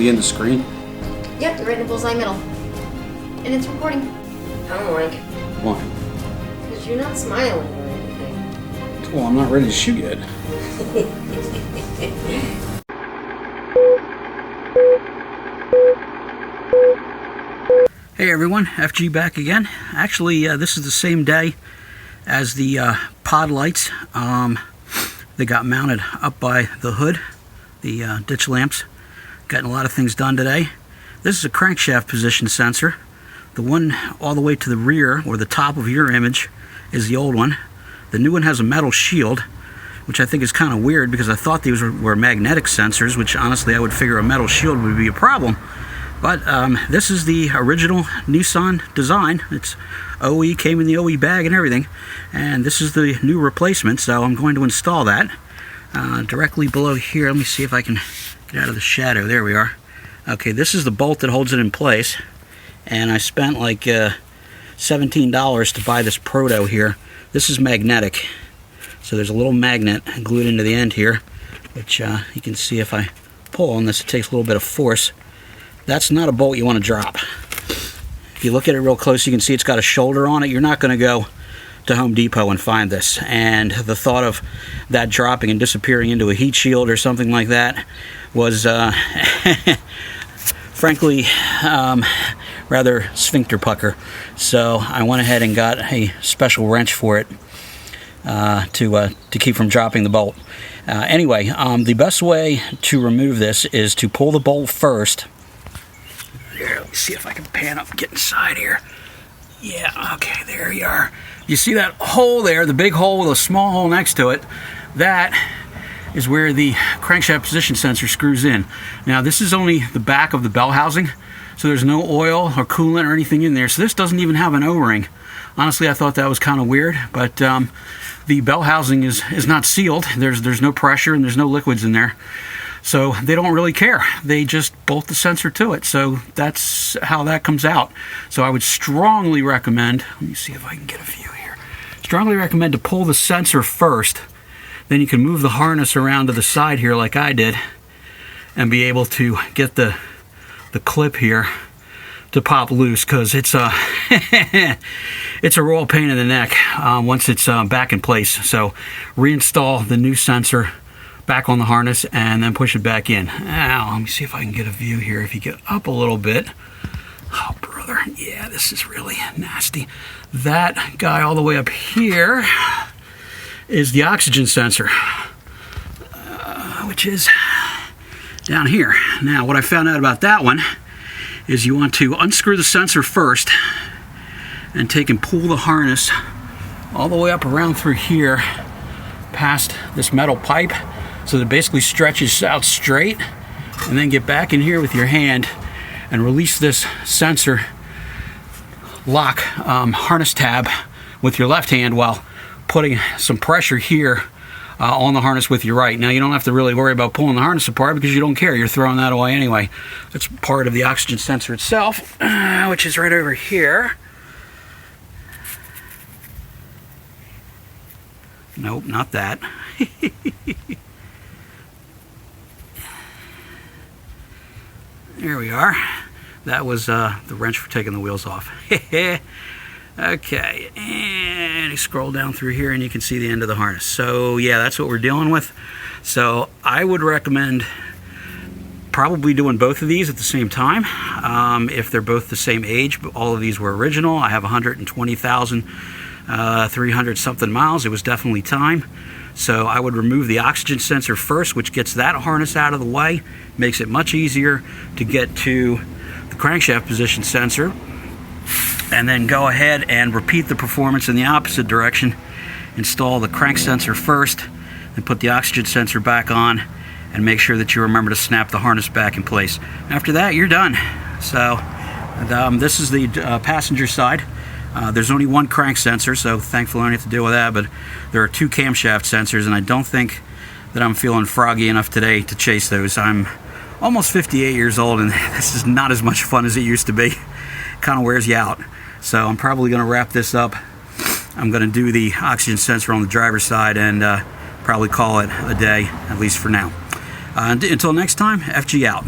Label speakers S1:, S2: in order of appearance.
S1: actually in the screen?
S2: Yep, you're right in the bullseye middle. And it's recording. I don't like.
S1: Why?
S2: Because you're not smiling or anything.
S1: Well, I'm not ready to shoot yet. Hey everyone, FG back again. Actually, this is the same day as the pod lights. They got mounted up by the hood, the ditch lamps. Getting a lot of things done today. This is a crankshaft position sensor. The one all the way to the rear, or the top of your image, is the old one. The new one has a metal shield, which I think is kind of weird because I thought these were magnetic sensors, which honestly I would figure a metal shield would be a problem. But this is the original Nissan design. It's OE, came in the OE bag and everything. And this is the new replacement, so I'm going to install that directly below here. Let me see if I can get out of the shadow. There we are. Okay, this is the bolt that holds it in place. And I spent like $17 to buy this Proto here. This is magnetic. So there's a little magnet glued into the end here, which you can see if I pull on this, it takes a little bit of force. That's not a bolt you want to drop. If you look at it real close, you can see it's got a shoulder on it. You're not going to go to Home Depot and find this. And the thought of that dropping and disappearing into a heat shield or something like that was, frankly, rather sphincter pucker. So I went ahead and got a special wrench for it to keep from dropping the bolt. Anyway, the best way to remove this is to pull the bolt first. Here, let me see if I can pan up and get inside here. Yeah, okay, there you are. You see that hole there, the big hole with a small hole next to it? That is where the crankshaft position sensor screws in. Now, this is only the back of the bell housing, so there's no oil or coolant or anything in there. So this doesn't even have an O-ring. Honestly, I thought that was kind of weird, but the bell housing is not sealed. There's no pressure and there's no liquids in there. So they don't really care. They just bolt the sensor to it. So that's how that comes out. So I would strongly recommend, let me see if I can get a view here. Strongly recommend to pull the sensor first. Then you can move the harness around to the side here like I did and be able to get the clip here to pop loose, because it's a it's a royal pain in the neck once it's back in place. So reinstall the new sensor back on the harness and then push it back in. Now, let me see if I can get a view here. If you get up a little bit, oh brother, yeah, this is really nasty. That guy all the way up here is the oxygen sensor, which is down here. Now, what I found out about that one is you want to unscrew the sensor first and take and pull the harness all the way up around through here past this metal pipe, so that it basically stretches out straight, and then get back in here with your hand and release this sensor lock harness tab with your left hand while putting some pressure here on the harness with your right. Now, you don't have to really worry about pulling the harness apart because you don't care. You're throwing that away anyway. It's part of the oxygen sensor itself, which is right over here. Nope, not that. There we are. That was the wrench for taking the wheels off. Okay, and you scroll down through here and you can see the end of the harness. So yeah, that's what we're dealing with. So I would recommend probably doing both of these at the same time if they're both the same age. But all of these were original. I have 120,300 something miles. It was definitely time. So I would remove the oxygen sensor first, which gets that harness out of the way, makes it much easier to get to the crankshaft position sensor, and then go ahead and repeat the performance in the opposite direction. Install the crank sensor first, and put the oxygen sensor back on, and make sure that you remember to snap the harness back in place. After that, you're done. So this is the passenger side. There's only one crank sensor, so thankfully I don't have to deal with that, but there are two camshaft sensors, and I don't think that I'm feeling froggy enough today to chase those. I'm almost 58 years old, and this is not as much fun as it used to be. Kind of wears you out. So I'm probably going to wrap this up. I'm going to do the oxygen sensor on the driver's side and probably call it a day, at least for now. Until next time, FG out.